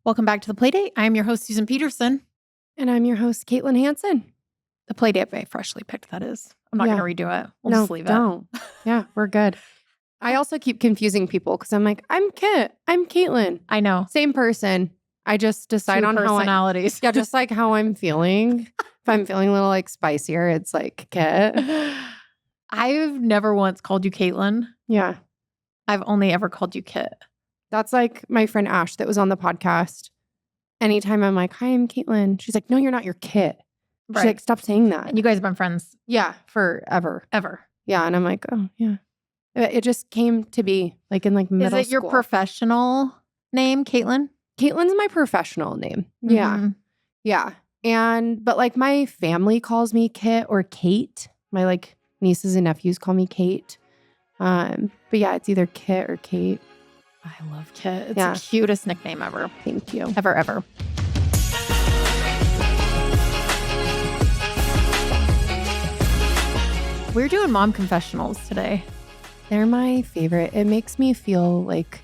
Welcome back to the Playdate. I am your host, Susan Petersen. And I'm your host, Kaitlin Hansen. The Playdate by Freshly Picked, that is. I'm not going to redo it. We'll just leave it. Yeah, we're good. I also keep confusing people because I'm like, I'm Kit. I'm Kaitlin. I know. Same person. I just decide on personalities. Yeah, just like how I'm feeling. If I'm feeling a little like spicier, it's like Kit. I've never once called you Kaitlin. Yeah. I've only ever called you Kit. That's like my friend Ash that was on the podcast. Anytime I'm like, hi, I'm Kaitlin. She's like, no, you're not, you're Kit. She's Right. like, stop saying that. And you guys have been friends. Yeah, forever. Ever. Yeah. And I'm like, oh, yeah. It just came to be like in like middle school. Is it your professional name, Kaitlin? Kaitlin's my professional name. Yeah. Mm-hmm. Yeah. But like my family calls me Kit or Kate. My like nieces and nephews call me Kate. But yeah, it's either Kit or Kate. I love Kit. It's the cutest nickname ever. Thank you. Ever. We're doing Mom Confessionals today. They're my favorite. It makes me feel like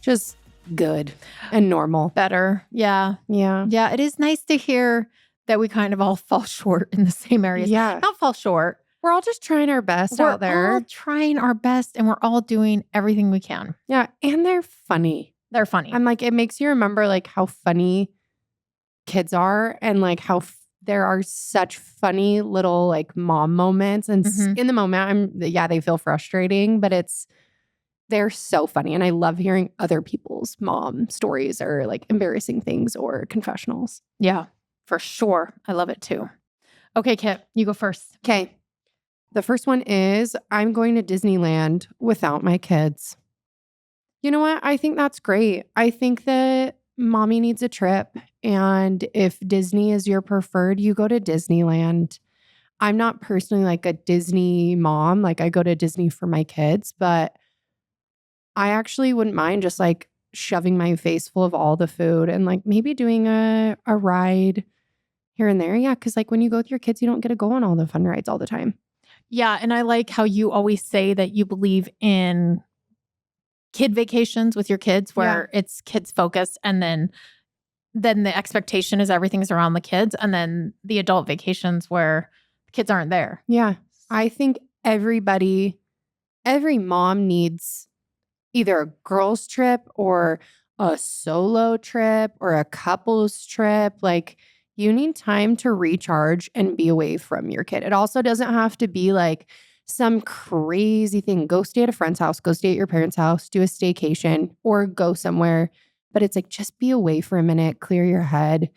just good and normal. Better. Yeah. Yeah. Yeah. It is nice to hear that we kind of all fall short in the same areas. Yeah. Not fall short. We're all just trying our best out there. We're all trying our best and we're all doing everything we can. Yeah. And they're funny. They're funny. I'm like, it makes you remember like how funny kids are and like how there are such funny little like mom moments. And in the moment, they feel frustrating, but they're so funny. And I love hearing other people's mom stories or like embarrassing things or confessionals. Yeah, for sure. I love it too. Okay, Kit, you go first. Okay. The first one is I'm going to Disneyland without my kids. You know what? I think that's great. I think that mommy needs a trip. And if Disney is your preferred, you go to Disneyland. I'm not personally like a Disney mom. Like I go to Disney for my kids, but I actually wouldn't mind just like shoving my face full of all the food and like maybe doing a ride here and there. Yeah. Cause like when you go with your kids, you don't get to go on all the fun rides all the time. Yeah. And I like how you always say that you believe in kid vacations with your kids where it's kids focused and then the expectation is everything's around the kids and then the adult vacations where the kids aren't there. Yeah. I think every mom needs either a girls trip or a solo trip or a couples trip. Like you need time to recharge and be away from your kid. It also doesn't have to be like some crazy thing. Go stay at a friend's house, go stay at your parents' house, do a staycation or go somewhere. But it's like, just be away for a minute, clear your head.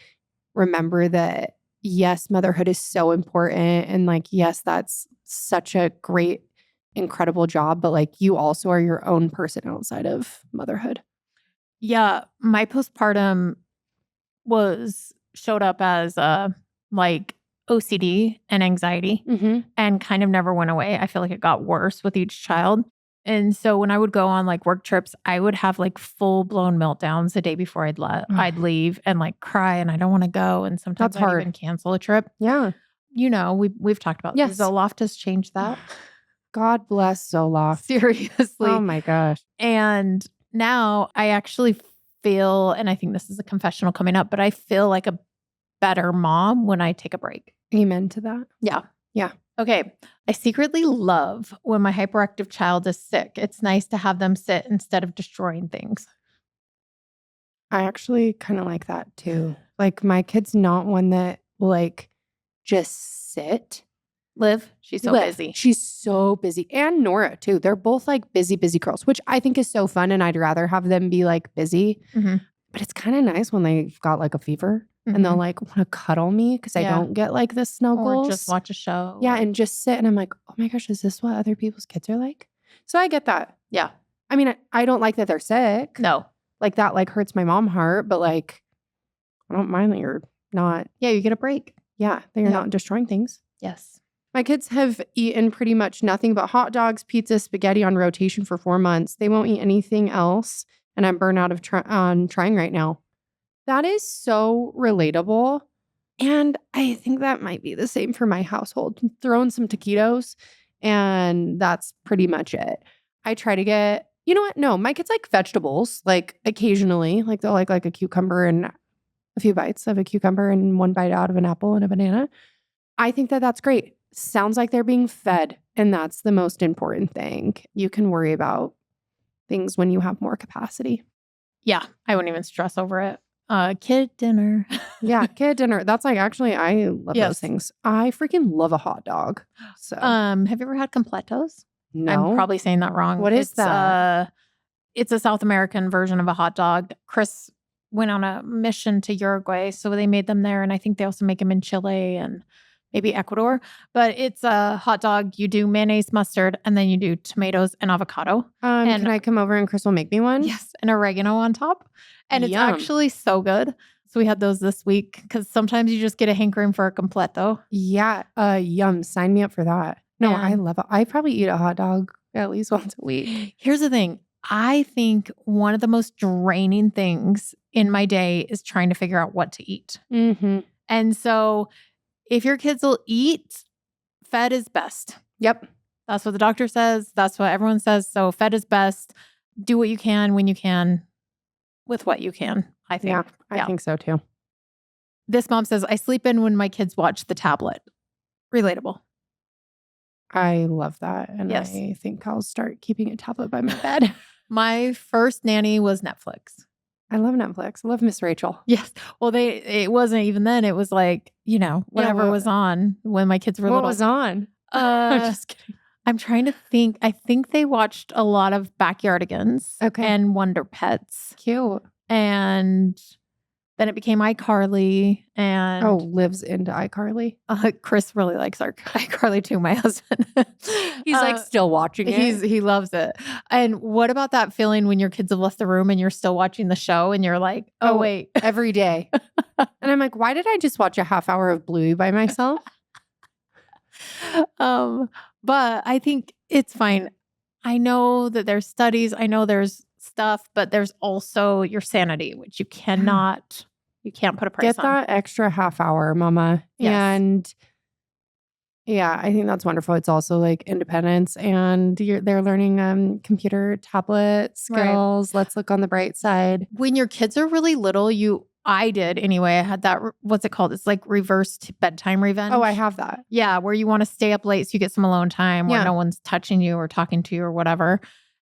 Remember that, yes, motherhood is so important. And like, yes, that's such a great, incredible job. But like, you also are your own person outside of motherhood. Yeah. My postpartum showed up as like OCD and anxiety and kind of never went away. I feel like it got worse with each child. And so when I would go on like work trips, I would have like full blown meltdowns the day before I'd leave and like cry and I don't want to go. And sometimes I'd even cancel a trip. Yeah. You know, we've talked about this. Zoloft has changed that. God bless Zoloft. Seriously. Oh my gosh. And now I actually feel, and I think this is a confessional coming up, but I feel like a better mom when I take a break. Amen to that. Yeah. Yeah. Okay. I secretly love when my hyperactive child is sick. It's nice to have them sit instead of destroying things. I actually kind of like that too. Like my kid's not one that will like just sit. Liv, she's so busy. She's so busy. And Nora too. They're both like busy girls, which I think is so fun. And I'd rather have them be like busy. But it's kind of nice when they've got like a fever. And they'll like want to cuddle me because I don't get like the snuggles. Or just watch a show. Yeah, and just sit. And I'm like, oh my gosh, is this what other people's kids are like? So I get that. Yeah. I mean, I don't like that they're sick. No. Like that like hurts my mom heart. But like, I don't mind that you're not. Yeah, you get a break. Yeah, that you're not destroying things. Yes. My kids have eaten pretty much nothing but hot dogs, pizza, spaghetti on rotation for 4 months. They won't eat anything else. And I'm burnt out of trying right now. That is so relatable. And I think that might be the same for my household. Throw in some taquitos and that's pretty much it. I try to get You know what? No, my kids like vegetables, like occasionally. Like they'll like a cucumber and a few bites of a cucumber and one bite out of an apple and a banana. I think that that's great. Sounds like they're being fed. And that's the most important thing. You can worry about things when you have more capacity. Yeah, I wouldn't even stress over it. Kid dinner. Yeah, kid dinner. That's like, actually, I love Yes. those things. I freaking love a hot dog. So, Have you ever had completos? no. I'm probably saying that wrong. What is that? It's a South American version of a hot dog. Chris went on a mission to Uruguay, so they made them there. And I think they also make them in Chile and maybe Ecuador. But it's a hot dog. You do mayonnaise, mustard, and then you do tomatoes and avocado. Can I come over and Chris will make me one? Yes, and oregano on top. And it's Yum. actually so good. So we had those this week because sometimes you just get a hankering for a completo. Yeah. Yum. Sign me up for that. No, Man. I love it. I probably eat a hot dog at least once a week. Here's the thing. I think one of the most draining things in my day is trying to figure out what to eat. Mm-hmm. And so if your kids will eat, fed is best. Yep. That's what the doctor says. That's what everyone says. So fed is best. Do what you can when you can with what you can, I think. Yeah, I think so too. This mom says, I sleep in when my kids watch the tablet. Relatable. I love that. And Yes. I think I'll start keeping a tablet by my bed. My first nanny was Netflix. I love Netflix. I love Miss Rachel. Yes. Well, it wasn't even then. It was like, whatever was on when my kids were What little. was on? I'm just kidding. I'm trying to think. I think they watched a lot of Backyardigans and Wonder Pets. Cute. And then it became iCarly. And lives into iCarly. Chris really likes iCarly too, my husband. He's like still watching it. He loves it. And what about that feeling when your kids have left the room and you're still watching the show and you're like, oh wait. Every day. And I'm like, why did I just watch a half hour of Bluey by myself? But I think it's fine. I know that there's studies, I know there's stuff, but there's also your sanity, which you can't put a price on. Get that extra half hour, mama. Yes. And yeah, I think that's wonderful. It's also like independence and they're learning computer tablet skills. Right. Let's look on the bright side. When your kids are really little, I did anyway. I had that, what's it called? It's like reversed bedtime revenge. Oh, I have that. Yeah, where you want to stay up late so you get some alone time where no one's touching you or talking to you or whatever.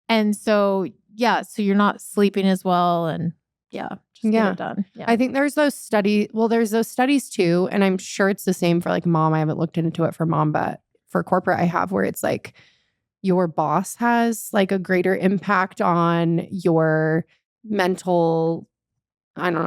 And so, so you're not sleeping as well and just get it done. Yeah. I think there's those studies. Well, there's those studies too. And I'm sure it's the same for like mom. I haven't looked into it for mom, but for corporate I have, where it's like your boss has like a greater impact on your mental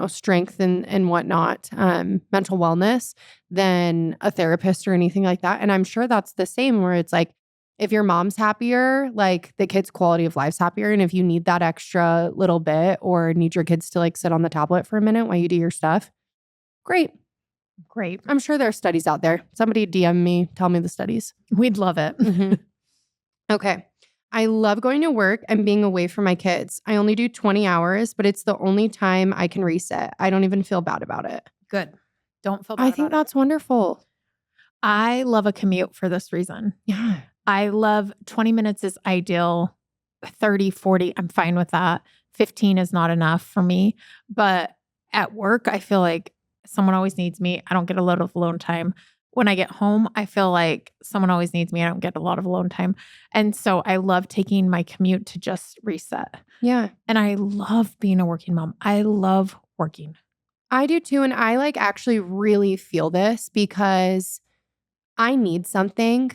strength and whatnot, mental wellness than a therapist or anything like that. And I'm sure that's the same where it's like, if your mom's happier, like the kid's quality of life's happier. And if you need that extra little bit or need your kids to like sit on the tablet for a minute while you do your stuff, great. I'm sure there are studies out there. Somebody DM me, tell me the studies. We'd love it. Mm-hmm. Okay. I love going to work and being away from my kids. I only do 20 hours, but it's the only time I can reset. I don't even feel bad about it. Good. Don't feel bad about it. I think that's wonderful. I love a commute for this reason. Yeah. I love 20 minutes is ideal. 30, 40, I'm fine with that. 15 is not enough for me. But at work, I feel like someone always needs me. I don't get a lot of alone time. When I get home, I feel like someone always needs me. I don't get a lot of alone time. And so I love taking my commute to just reset. Yeah. And I love being a working mom. I love working. I do too. And I like actually really feel this because I need something.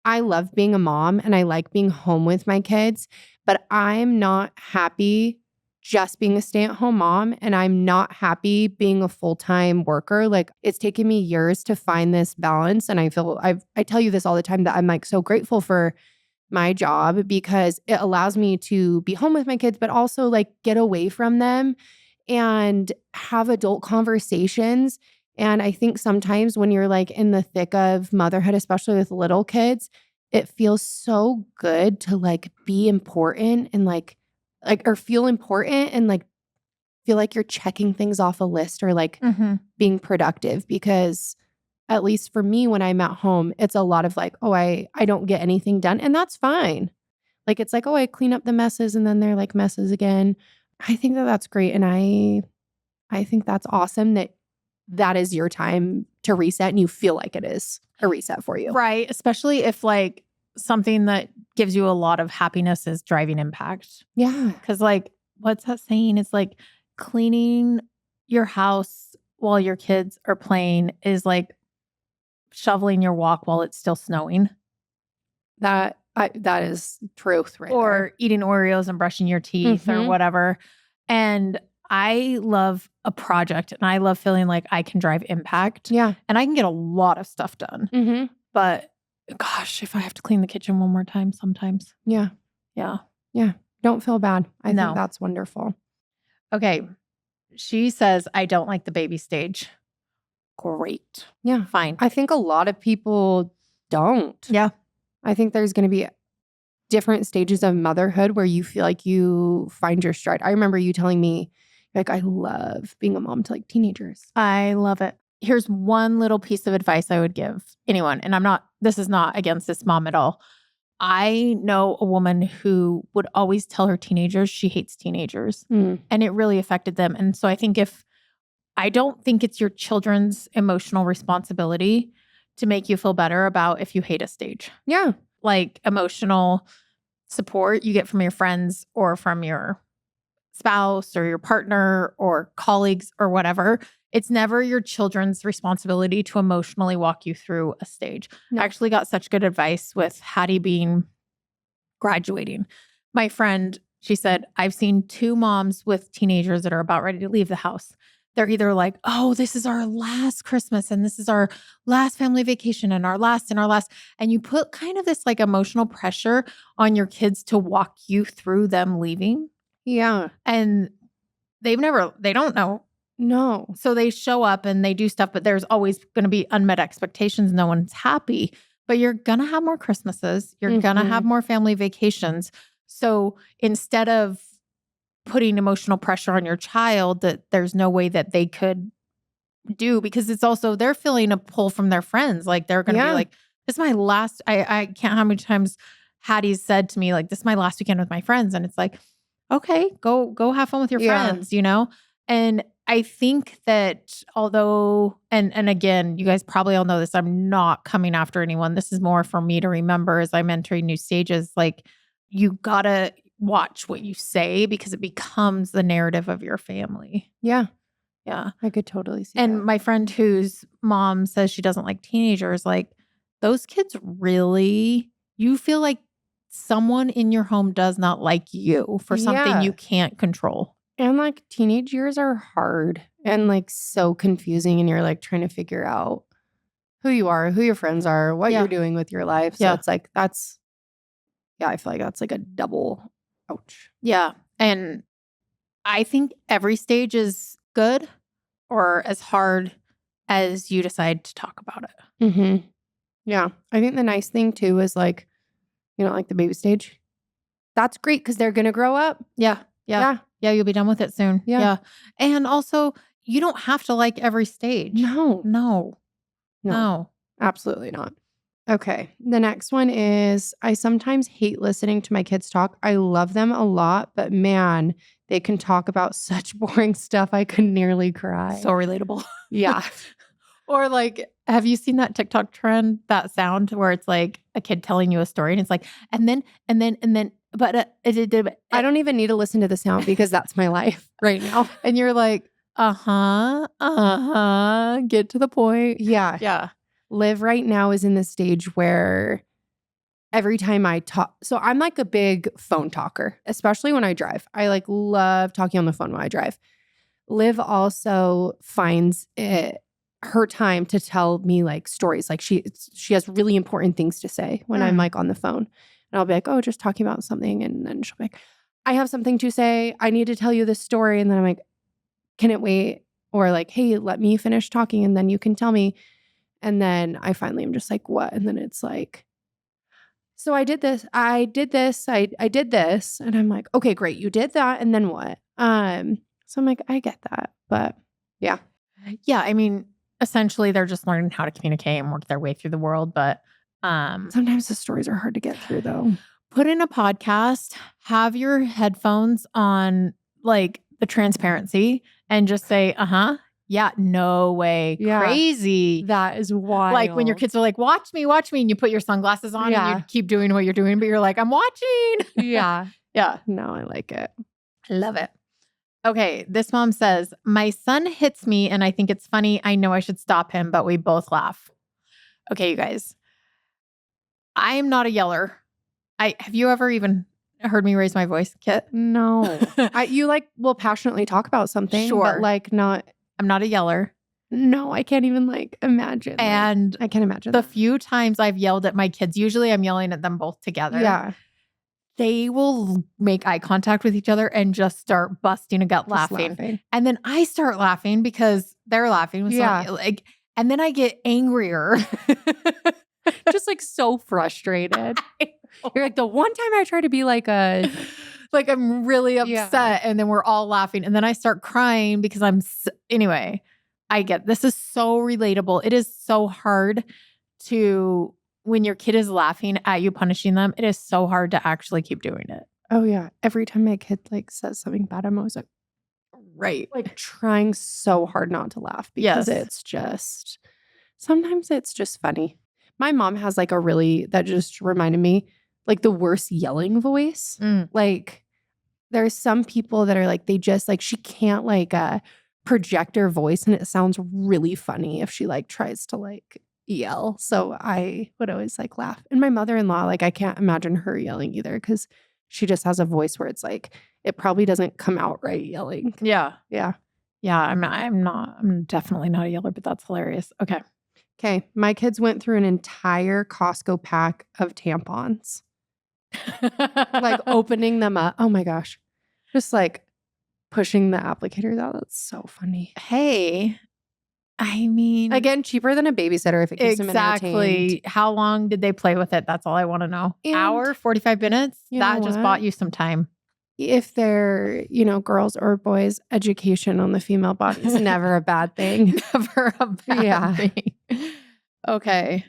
I love being a mom and I like being home with my kids, but I'm not happy just being a stay-at-home mom, and I'm not happy being a full-time worker. Like, it's taken me years to find this balance, and I feel I tell you this all the time that I'm like so grateful for my job because it allows me to be home with my kids, but also like get away from them and have adult conversations. And I think sometimes when you're like in the thick of motherhood, especially with little kids, it feels so good to like be important and like or feel important and like feel like you're checking things off a list or like being productive. Because at least for me, when I'm at home, it's a lot of like, oh, I don't get anything done. And that's fine. Like, it's like, oh, I clean up the messes and then they're like messes again. I think that that's great. And I think that's awesome that is your time to reset and you feel like it is a reset for you. Right. Especially if like something that gives you a lot of happiness is driving impact. Yeah. Because like, what's that saying? It's like cleaning your house while your kids are playing is like shoveling your walk while it's still snowing. That is truth right or there. eating Oreos and brushing your teeth or Mhm. whatever. And I love a project and I love feeling like I can drive impact. Yeah. And I can get a lot of stuff done. Mm-hmm. But gosh, if I have to clean the kitchen one more time sometimes. Yeah. Yeah. Yeah. Don't feel bad. I No. think that's wonderful. Okay. She says, I don't like the baby stage. Great. Yeah. Fine. I think a lot of people don't. Yeah. I think there's going to be different stages of motherhood where you feel like you find your stride. I remember you telling me, like, I love being a mom to like teenagers. I love it. Here's one little piece of advice I would give anyone. And this is not against this mom at all. I know a woman who would always tell her teenagers she hates teenagers, and it really affected them. And so I don't think it's your children's emotional responsibility to make you feel better about if you hate a stage. Yeah. Like emotional support you get from your friends or from your spouse or your partner or colleagues or whatever. It's never your children's responsibility to emotionally walk you through a stage. No. I actually got such good advice with Hattie being graduating. My friend, she said, I've seen 2 moms with teenagers that are about ready to leave the house. They're either like, oh, this is our last Christmas and this is our last family vacation and our last. And you put kind of this like emotional pressure on your kids to walk you through them leaving. Yeah. And they don't know. No. So they show up and they do stuff, but there's always going to be unmet expectations. No one's happy, but you're going to have more Christmases. You're going to have more family vacations. So instead of putting emotional pressure on your child that there's no way that they could do, because it's also, they're feeling a pull from their friends. Like they're going to be like, this is my last, I can't how many times Hattie's said to me, like, this is my last weekend with my friends. And it's like, okay, go have fun with your friends, you know? And I think that although, and again, you guys probably all know this, I'm not coming after anyone. This is more for me to remember as I'm entering new stages. Like you gotta watch what you say because it becomes the narrative of your family. Yeah. Yeah. I could totally see And that. my friend whose mom says she doesn't like teenagers, like those kids really, you feel like someone in your home does not like you for something you can't control. And like teenage years are hard and like so confusing. And you're like trying to figure out who you are, who your friends are, what you're doing with your life. So it's like, I feel like that's like a double ouch. Yeah. And I think every stage is good or as hard as you decide to talk about it. Mm-hmm. Yeah. I think the nice thing too is like, you know, like the baby stage. That's great because they're going to grow up. Yeah. You'll be done with it soon. Yeah. And also, you don't have to like every stage. No. Absolutely not. Okay. The next one is I sometimes hate listening to my kids talk. I love them a lot, but man, they can talk about such boring stuff. I could nearly cry. So relatable. Yeah. Or like, have you seen that TikTok trend, that sound where it's like a kid telling you a story and it's like, and then, but I don't even need to listen to the sound because that's my life right now. And you're like, get to the point. Yeah. Liv right now is in the stage where every time I talk, so I'm like a big phone talker, especially when I drive. I like love talking on the phone when I drive. Liv also finds it her time to tell me like stories. Like she has really important things to say when I'm like on the phone. And I'll be like, oh, just talking about something. And then she'll be like, I have something to say. I need to tell you this story. And then I'm like, can it wait? Or like, hey, let me finish talking and then you can tell me. And then I finally am just like, what? And then it's like, so I did this. I did this. And I'm like, okay, great. You did that. And then what? So I'm like, I get that. But yeah. Yeah. I mean, essentially they're just learning how to communicate and work their way through the world. But sometimes the stories are hard to get through though. put in a podcast, have your headphones on like the transparency and just say, yeah, no way. Yeah. Crazy. That is wild. Like when your kids are like, watch me, and you put your sunglasses on and you keep doing what you're doing, but you're like, I'm watching. Yeah. Yeah. No, I like it. I love it. Okay. This mom says, my son hits me and I think it's funny. I know I should stop him, but we both laugh. Okay, you guys. I am not a yeller. Have you ever even heard me raise my voice, Kit? No. You like will passionately talk about something, Sure. but like not. I'm not a yeller. No, I can't even like imagine. And I can't imagine the that. few times I've yelled at my kids, usually I'm yelling at them both together. Yeah. They will make eye contact with each other and just start busting a gut laughing. And then I start laughing because they're laughing. With like, and then I get angrier. Just like so frustrated. You're like, the one time I try to be like I'm really upset and then we're all laughing. And then I start crying because anyway, I get, this is so relatable. It is so hard to, when your kid is laughing at you, punishing them, it is so hard to actually keep doing it. Oh yeah. Every time my kid like says something bad, I'm always like, right. Like trying so hard not to laugh because sometimes it's just funny. My mom has like that just reminded me, like the worst yelling voice. Like there's some people that are like, they just like, she can't like project her voice and it sounds really funny if she like tries to like yell. So I would always like laugh. And my mother-in-law, like I can't imagine her yelling either because she just has a voice where it's like, it probably doesn't come out right yelling. Yeah. Yeah. Yeah. I'm definitely not a yeller, but that's hilarious. Okay. My kids went through an entire Costco pack of tampons. Like opening them up. Oh my gosh. Just like pushing the applicators out. That's so funny. Hey, I mean, again, cheaper than a babysitter if it keeps them entertained. Exactly. How long did they play with it? That's all I want to know. Hour, 45 minutes? That just bought you some time. If they're, girls or boys, education on the female body is never a bad thing. Never a bad thing. Okay.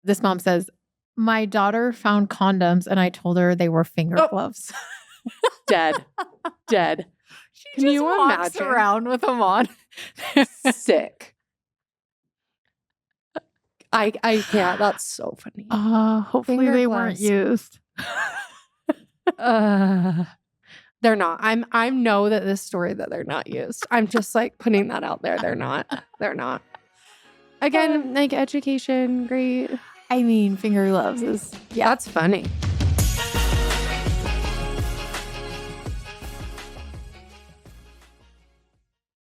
This mom says, my daughter found condoms and I told her they were finger gloves. Dead. She just walks around with them on. Sick. I can't. That's so funny. Hopefully they weren't used. They're not. I know that this story that they're not used. I'm just like putting that out there. They're not. Again, like education, great. I mean, finger gloves is that's funny.